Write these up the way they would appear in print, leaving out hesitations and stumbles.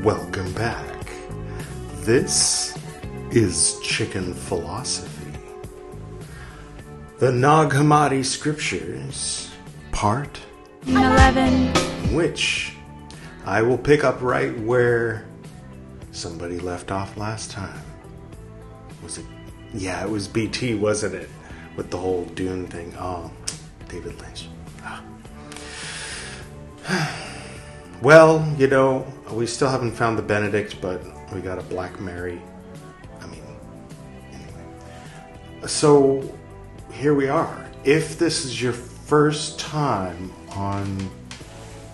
Welcome back. This is Chicken Philosophy. The Nag Hammadi Scriptures, Part 11. Which I will pick up right where somebody left off last time. Was it? Yeah, it was BT, wasn't it? With the whole Dune thing. Oh, David Lynch. Well, you know, we still haven't found the Benedict, but we got a Black Mary. Anyway. So, here we are. If this is your first time on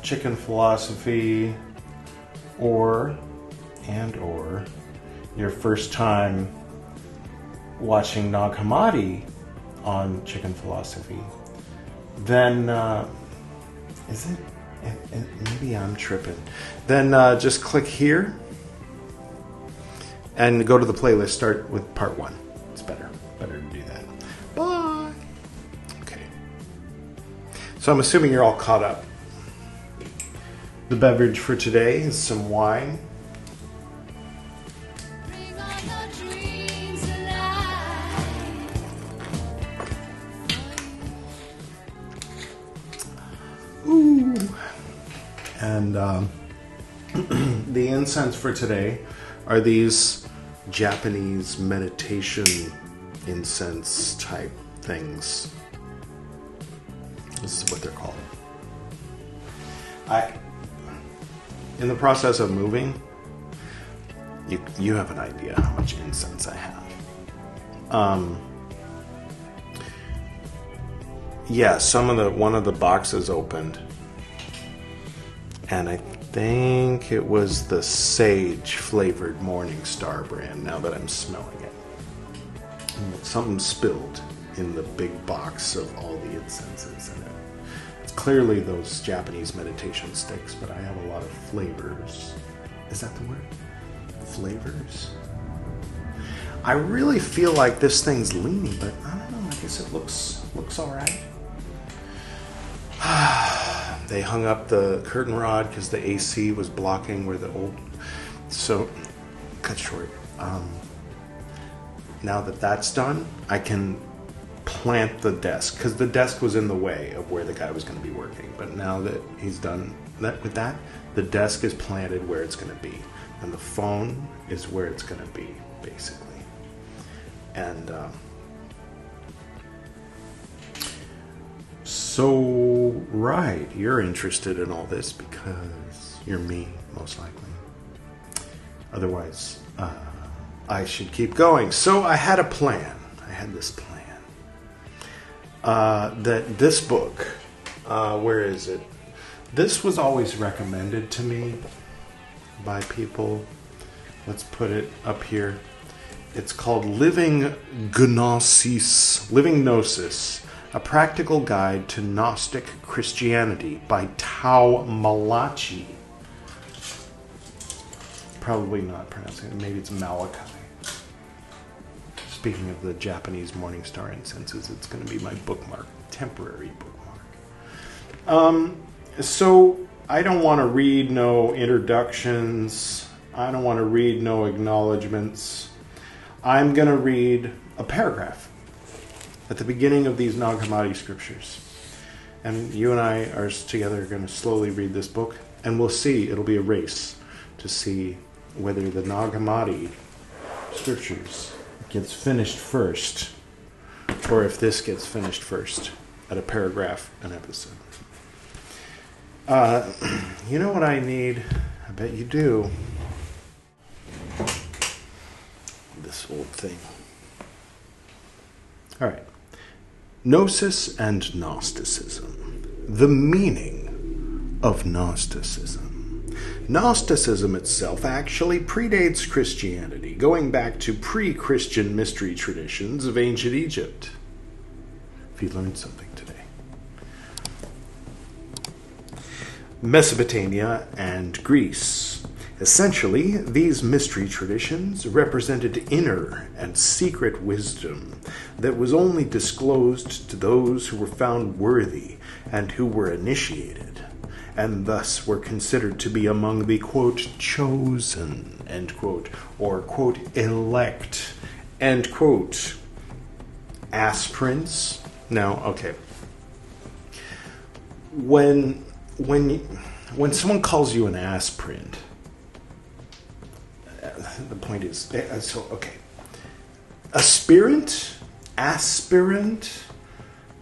Chicken Philosophy, or your first time watching Nag Hammadi on Chicken Philosophy, then, is it? Maybe I'm tripping. Then just click here and go to the playlist. Start with part 1. It's better to do that. Bye. Okay. So I'm assuming you're all caught up. The beverage for today is some wine. Ooh. And the incense for today are these Japanese meditation incense type things. This is what they're called. In the process of moving, you have an idea how much incense I have. Yeah, one of the boxes opened, and I think it was the sage flavored Morning Star brand. Now that I'm smelling it, something spilled in the big box of all the incenses in it. It's clearly those Japanese meditation sticks, but I have a lot of flavors. Is that the word? Flavors? I really feel like this thing's leaning, but I don't know. I guess it looks all right. They hung up the curtain rod because the AC was blocking where the old... So, cut short. Now that that's done, I can plant the desk, because the desk was in the way of where the guy was going to be working. But now that he's done with that, the desk is planted where it's going to be. And the phone is where it's going to be, basically. And... So, right, you're interested in all this because you're me, most likely. Otherwise, I should keep going. So I had a plan. I had this plan. That this book, where is it? This was always recommended to me by people. Let's put it up here. It's called Living Gnosis. A Practical Guide to Gnostic Christianity by Tao Malachi. Probably not pronouncing it. Maybe it's Malachi. Speaking of the Japanese Morning Star incenses, it's going to be my bookmark. Temporary bookmark. So, I don't want to read no introductions. I don't want to read no acknowledgments. I'm going to read a paragraph at the beginning of these Nag Hammadi Scriptures. And you and I are together going to slowly read this book, and we'll see. It'll be a race to see whether the Nag Hammadi Scriptures gets finished first, or if this gets finished first at a paragraph an episode. You know what I need? I bet you do. This old thing. All right. Gnosis and Gnosticism. The meaning of Gnosticism. Gnosticism itself actually predates Christianity, going back to pre-Christian mystery traditions of ancient Egypt. If you learned something today. Mesopotamia and Greece. Essentially, these mystery traditions represented inner and secret wisdom that was only disclosed to those who were found worthy and who were initiated, and thus were considered to be among the, quote, chosen, end quote, or, quote, elect, end quote. Aspirants. Now, okay. When someone calls you an aspirant, the point is, so, okay. Aspirant,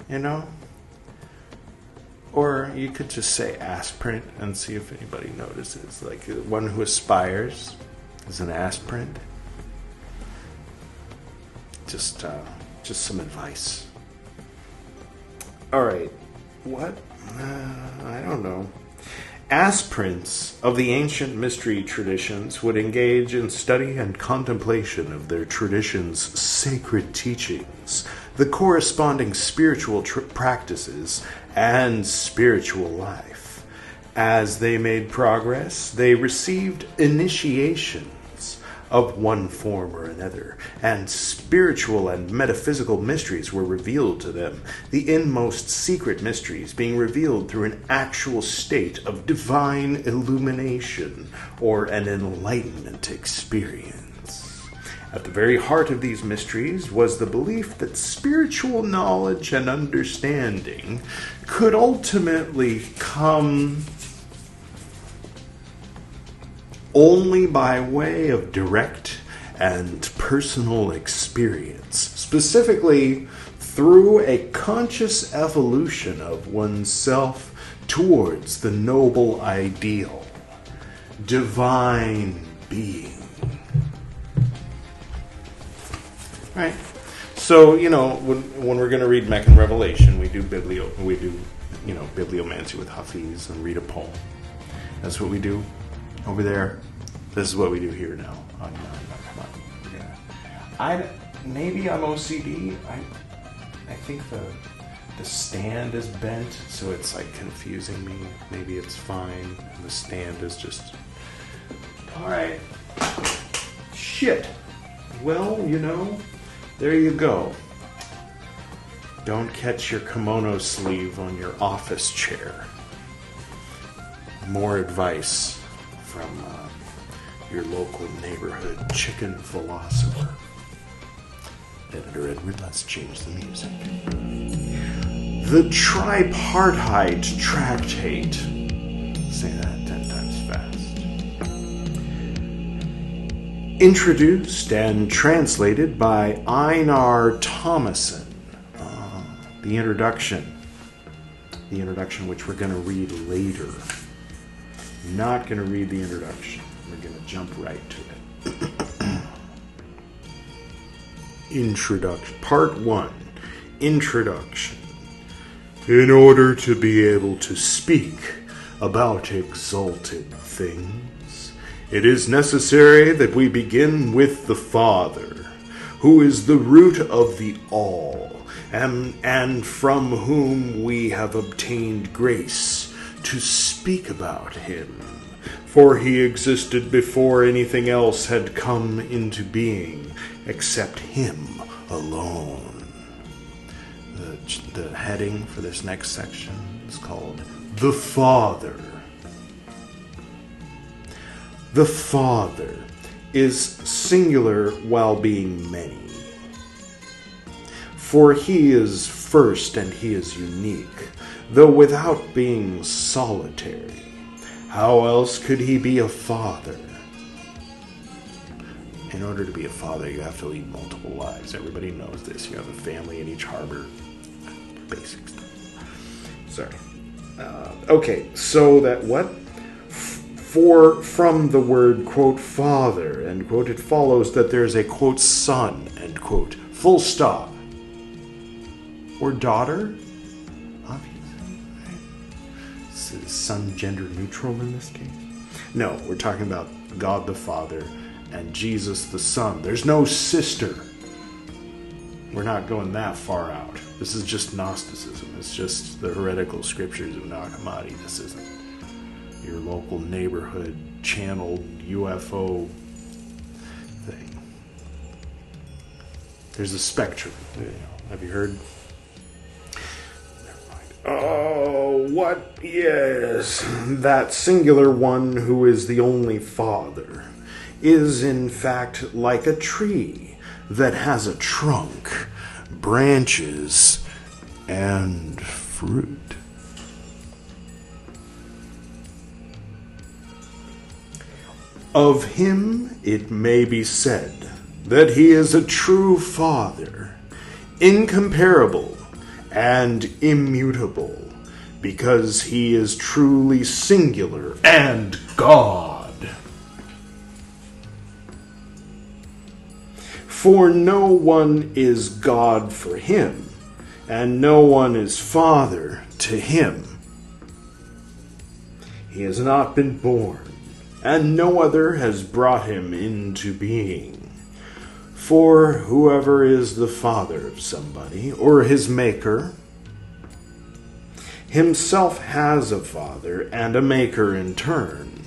you know? Or you could just say aspirant and see if anybody notices. Like one who aspires is an aspirant. Just some advice. All right. What? I don't know. Aspirants of the ancient mystery traditions would engage in study and contemplation of their traditions' sacred teachings, the corresponding spiritual practices, and spiritual life. As they made progress, they received initiations of one form or another, and spiritual and metaphysical mysteries were revealed to them, the inmost secret mysteries being revealed through an actual state of divine illumination or an enlightenment experience. At the very heart of these mysteries was the belief that spiritual knowledge and understanding could ultimately come only by way of direct and personal experience, specifically through a conscious evolution of oneself towards the noble ideal, divine being. Right. So, when we're going to read Meccan Revelation, we do bibliomancy with Hafiz and read a poem. That's what we do over there. This is what we do here now. Maybe I'm OCD. I think the stand is bent, so it's like confusing me. Maybe it's fine. And the stand is just all right. Shit. Well, there you go. Don't catch your kimono sleeve on your office chair. More advice from your local neighborhood chicken philosopher. Editor Edward, let's change the music. The Tripartite Tractate. Say that 10 times fast. Introduced and translated by Einar Thomason. The introduction which we're going to read later. Not going to read the introduction. We're going to jump right to it. Introduction. Part 1. Introduction. In order to be able to speak about exalted things, it is necessary that we begin with the Father, who is the root of the all, and from whom we have obtained grace to speak about him. For he existed before anything else had come into being, except him alone. The heading for this next section is called The Father. The Father is singular while being many. For he is first and he is unique, though without being solitary. How else could he be a father? In order to be a father, you have to lead multiple lives. Everybody knows this. You have a family in each harbor. Basic stuff. Sorry. Okay, so that what? From the word, quote, father, end quote, it follows that there's a, quote, son, end quote, full stop. Or daughter? Obviously, right? Is son gender neutral in this case? No, we're talking about God the Father and Jesus the Son. There's no sister. We're not going that far out. This is just Gnosticism. It's just the heretical scriptures of Nag Hammadi. This isn't your local neighborhood channeled UFO thing. There's a spectrum. Have you heard? Never mind. Oh, Yes, that singular one who is the only Father is in fact like a tree that has a trunk, branches, and fruit. Of him it may be said that he is a true Father, incomparable and immutable, because he is truly singular and God. For no one is God for him, and no one is Father to him. He has not been born, and no other has brought him into being. For whoever is the father of somebody, or his maker, himself has a father and a maker in turn.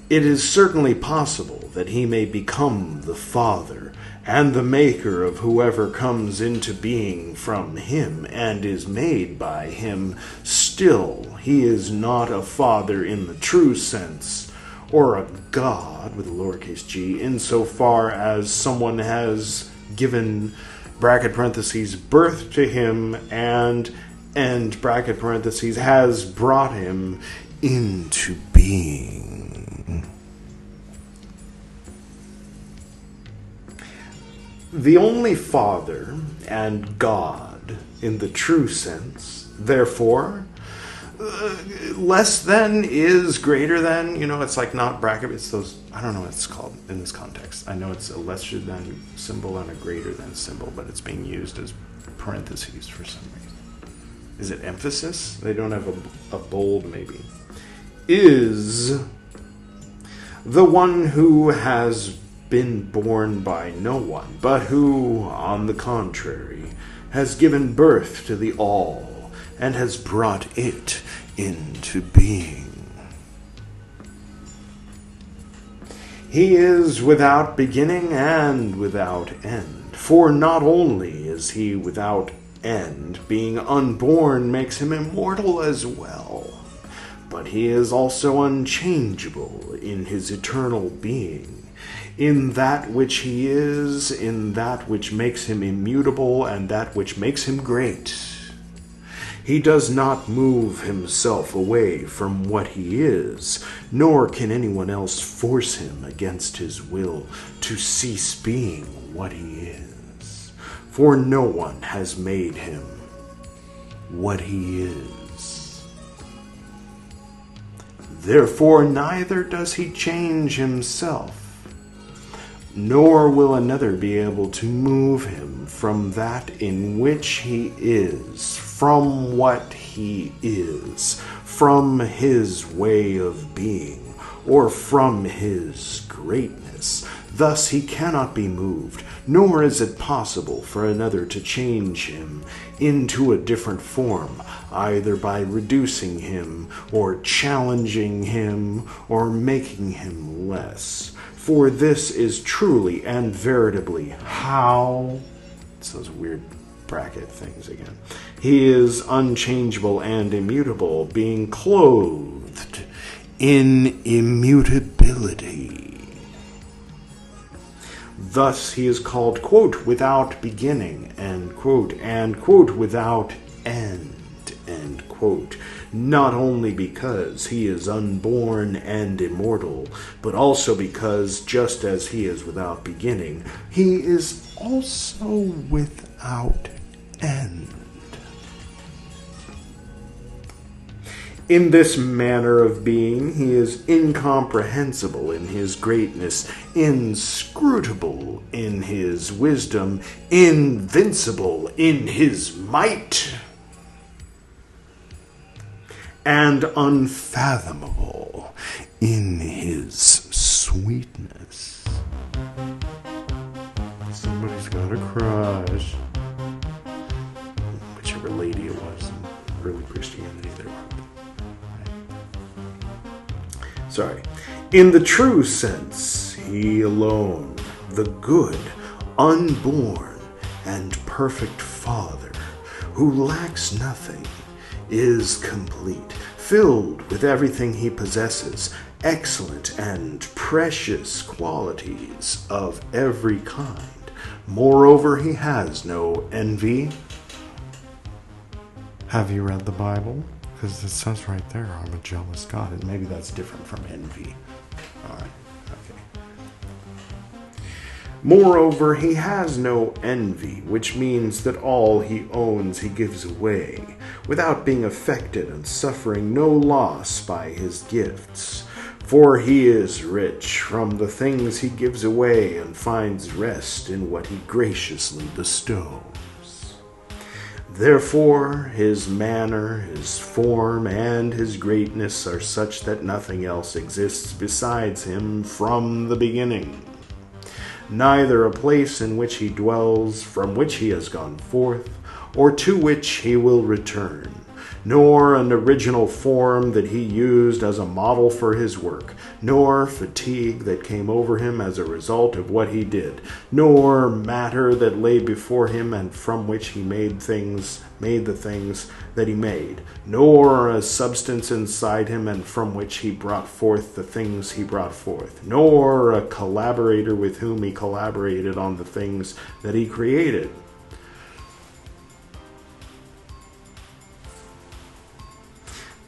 It is certainly possible that he may become the father and the maker of whoever comes into being from him and is made by him. Still, he is not a father in the true sense, or a God with a lowercase g, insofar as someone has given bracket parentheses birth to him and end bracket parentheses has brought him into being. The only Father and God in the true sense, therefore, less than is greater than, it's like not bracket, it's those, I don't know what it's called in this context. I know it's a lesser than symbol and a greater than symbol, but it's being used as parentheses for some reason. Is it emphasis? They don't have a bold, maybe. Is the one who has been born by no one, but who, on the contrary, has given birth to the all, and has brought it into being. He is without beginning and without end, for not only is he without end, being unborn makes him immortal as well, but he is also unchangeable in his eternal being, in that which he is, in that which makes him immutable, and that which makes him great. He does not move himself away from what he is, nor can anyone else force him against his will to cease being what he is. For no one has made him what he is. Therefore, neither does he change himself, nor will another be able to move him from that in which he is, from what he is, from his way of being, or from his greatness. Thus he cannot be moved, nor is it possible for another to change him into a different form, either by reducing him, or challenging him, or making him less. For this is truly and veritably how, it's those weird bracket things again. He is unchangeable and immutable, being clothed in immutability. Thus he is called, quote, without beginning, and quote, without end, end quote. Not only because he is unborn and immortal, but also because, just as he is without beginning, he is also without end. In this manner of being, he is incomprehensible in his greatness, inscrutable in his wisdom, invincible in his might, and unfathomable in his sweetness. Somebody's got a crush. Whichever lady it was in early Christianity there were. Sorry. In the true sense, he alone, the good, unborn, and perfect Father, who lacks nothing, is complete, filled with everything he possesses, excellent and precious qualities of every kind. Moreover, he has no envy. Have you read the Bible? Because it says right there, I'm a jealous God. And maybe that's different from envy. All right. Okay. Moreover, he has no envy, which means that all he owns he gives away, without being affected and suffering no loss by his gifts. For he is rich from the things he gives away and finds rest in what he graciously bestows. Therefore, his manner, his form, and his greatness are such that nothing else exists besides him from the beginning. Neither a place in which he dwells, from which he has gone forth, or to which he will return, nor an original form that he used as a model for his work, nor fatigue that came over him as a result of what he did, nor matter that lay before him and from which he made the things that he made, nor a substance inside him and from which he brought forth the things he brought forth, nor a collaborator with whom he collaborated on the things that he created.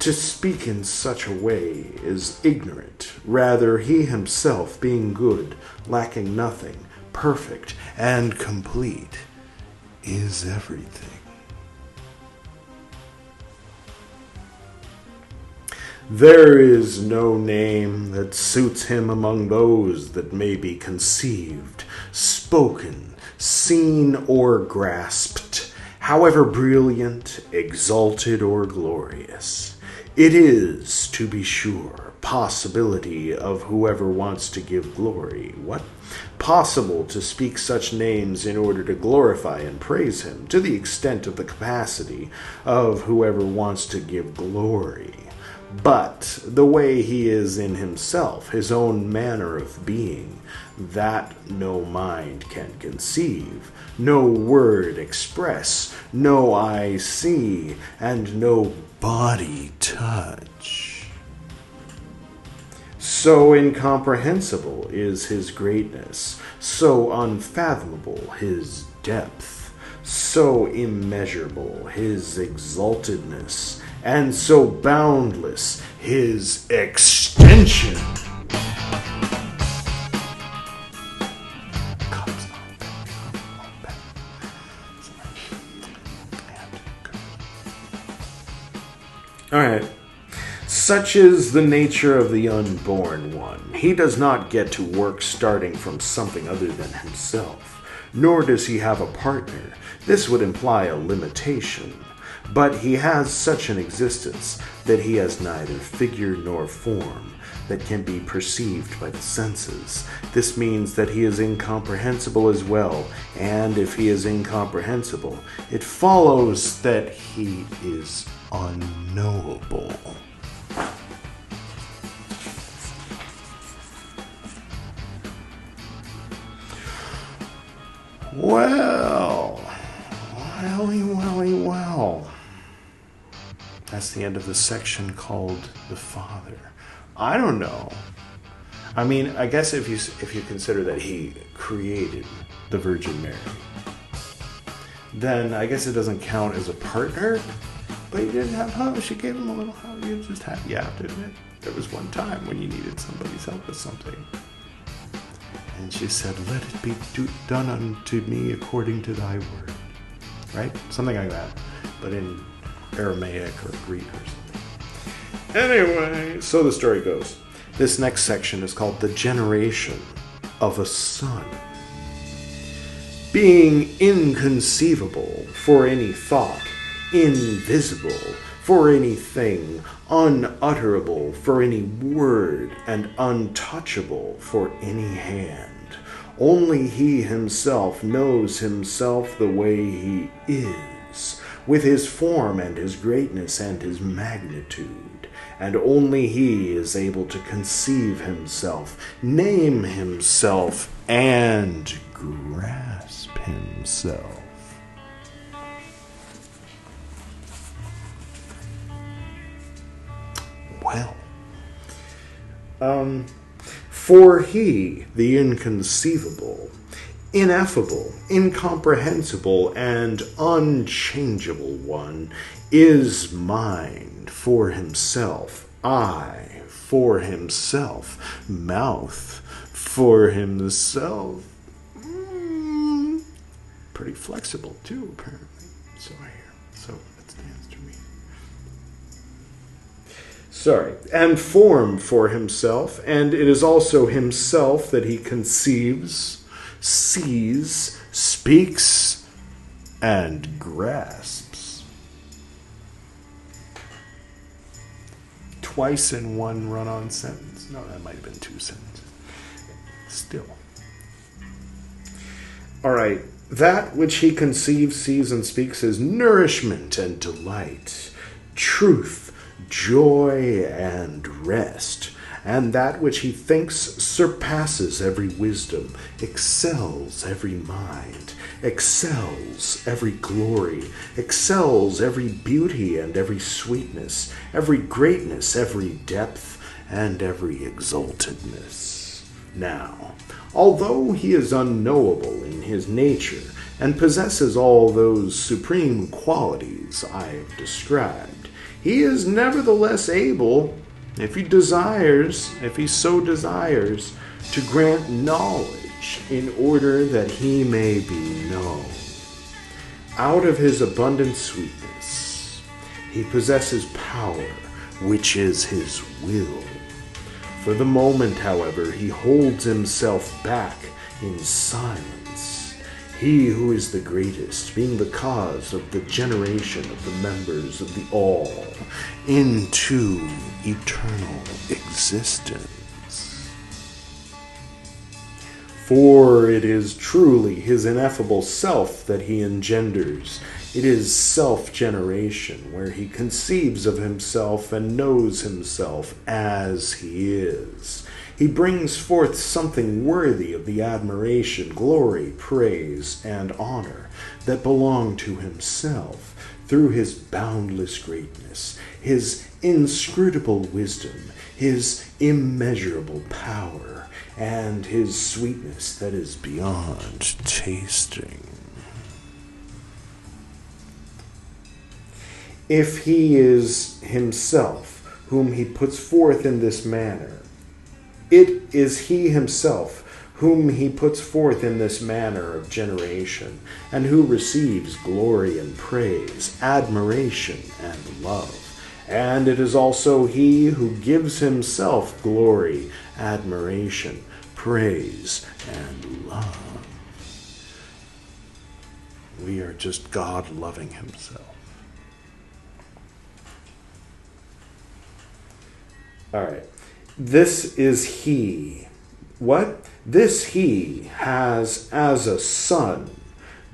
To speak in such a way is ignorant. Rather, he himself, being good, lacking nothing, perfect, and complete, is everything. There is no name that suits him among those that may be conceived, spoken, seen, or grasped, however brilliant, exalted, or glorious. It is, to be sure, possibility of whoever wants to give glory. What? Possible to speak such names in order to glorify and praise him, to the extent of the capacity of whoever wants to give glory. But the way he is in himself, his own manner of being, that no mind can conceive, no word express, no eye see, and no body touch. So incomprehensible is his greatness, so unfathomable his depth, so immeasurable his exaltedness, and so boundless his extension. All right. Such is the nature of the unborn one. He does not get to work starting from something other than himself, nor does he have a partner. This would imply a limitation. But he has such an existence that he has neither figure nor form that can be perceived by the senses. This means that he is incomprehensible as well, and if he is incomprehensible, it follows that he is unknowable. Well. That's the end of the section called The Father. I don't know. I mean, I guess if you consider that he created the Virgin Mary, then I guess it doesn't count as a partner. But he didn't have help. She gave him a little help. You have to admit, there was one time when you needed somebody's help with something. And she said, "Let it be done unto me according to thy word." Right? Something like that. But in Aramaic or Greek or something. Anyway, so the story goes. This next section is called The Generation of a Son. Being inconceivable for any thought, invisible for anything, unutterable for any word, and untouchable for any hand. Only he himself knows himself the way he is, with his form and his greatness and his magnitude, and only he is able to conceive himself, name himself, and grasp himself. well. For he, the inconceivable, ineffable, incomprehensible, and unchangeable one, is mind for himself, eye for himself, mouth for himself. Pretty flexible too, apparently. So I hear. So let's dance to me. Sorry. And form for himself, and it is also himself that he conceives, sees, speaks, and grasps. Twice in one run-on sentence. No, that might have been two sentences. Still. All right. That which he conceives, sees, and speaks is nourishment and delight, truth, joy, and rest. And that which he thinks surpasses every wisdom, excels every mind, excels every glory, excels every beauty and every sweetness, every greatness, every depth, and every exaltedness. Now, although he is unknowable in his nature and possesses all those supreme qualities I have described, he is nevertheless able, if he so desires, to grant knowledge in order that he may be known. Out of his abundant sweetness, he possesses power, which is his will. For the moment, however, he holds himself back in silence, he who is the greatest being the cause of the generation of the members of the all into eternal existence. For it is truly his ineffable self that he engenders. It is self-generation, where he conceives of himself and knows himself as he is. He brings forth something worthy of the admiration, glory, praise, and honor that belong to himself through his boundless greatness, his inscrutable wisdom, his immeasurable power, and his sweetness that is beyond tasting. If he is himself whom he puts forth in this manner, it is he himself whom he puts forth in this manner of generation, and who receives glory and praise, admiration and love. And it is also he who gives himself glory, admiration, praise, and love. We are just God loving himself. All right. This is he. What? This he has as a son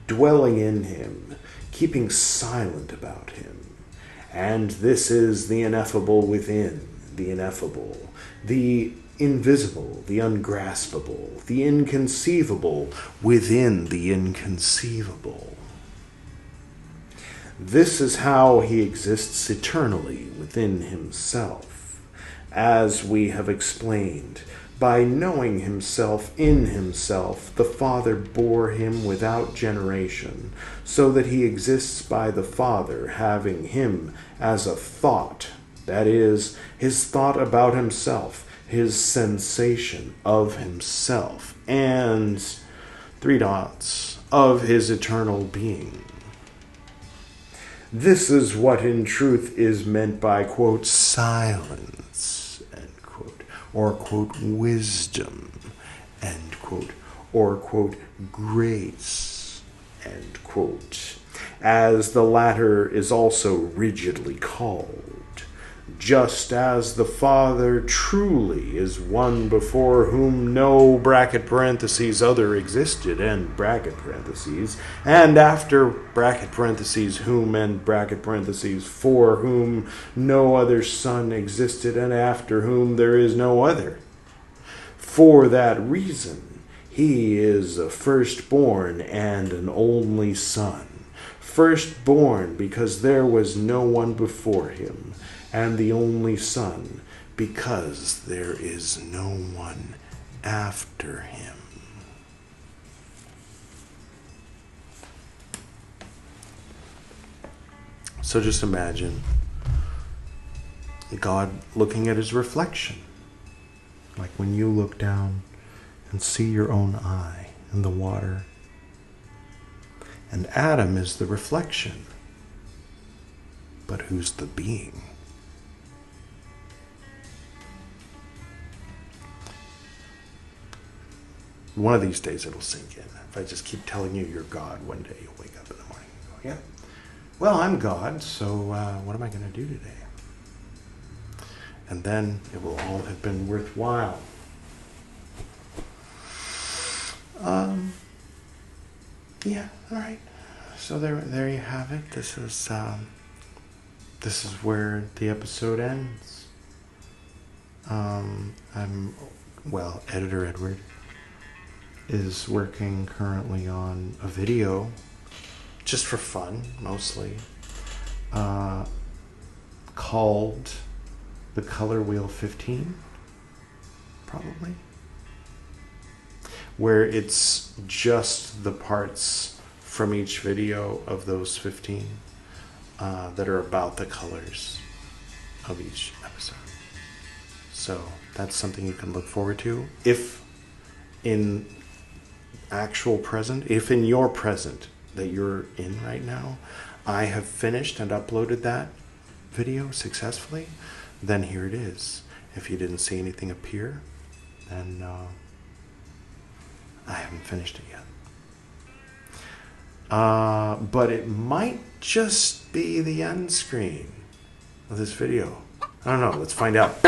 dwelling in him, keeping silent about him. And this is the ineffable within the ineffable, the invisible, the ungraspable, the inconceivable within the inconceivable. This is how he exists eternally within himself. As we have explained, by knowing himself in himself, the Father bore him without generation, so that he exists by the Father, having him as a thought, that is, his thought about himself, his sensation of himself, and of his eternal being. This is what in truth is meant by, quote, silence, end quote, or, quote, wisdom, end quote, or, quote, grace, end quote, as the latter is also rigidly called. Just as the Father truly is one before whom no (bracket parentheses) other existed, end bracket parentheses, and after (bracket parentheses) whom, end bracket parentheses, for whom no other Son existed, and after whom there is no other. For that reason, he is a firstborn and an only Son. Firstborn because there was no one before him, and the only Son, because there is no one after him. So just imagine God looking at his reflection, like when you look down and see your own eye in the water. And Adam is the reflection. But who's the being? One of these days it'll sink in. If I just keep telling you you're God, one day you'll wake up in the morning and go, yeah, well, I'm God, so what am I going to do today? And then it will all have been worthwhile. Yeah, all right. So there you have it. This is where the episode ends. Editor Edward is working currently on a video, just for fun, mostly, called The Color Wheel 15, probably, where it's just the parts from each video of those 15 that are about the colors of each episode. So that's something you can look forward to. If in your present that you're in right now, I have finished and uploaded that video successfully, then here it is. If you didn't see anything appear, then I haven't finished it yet. But it might just be the end screen of this video. I don't know. Let's find out.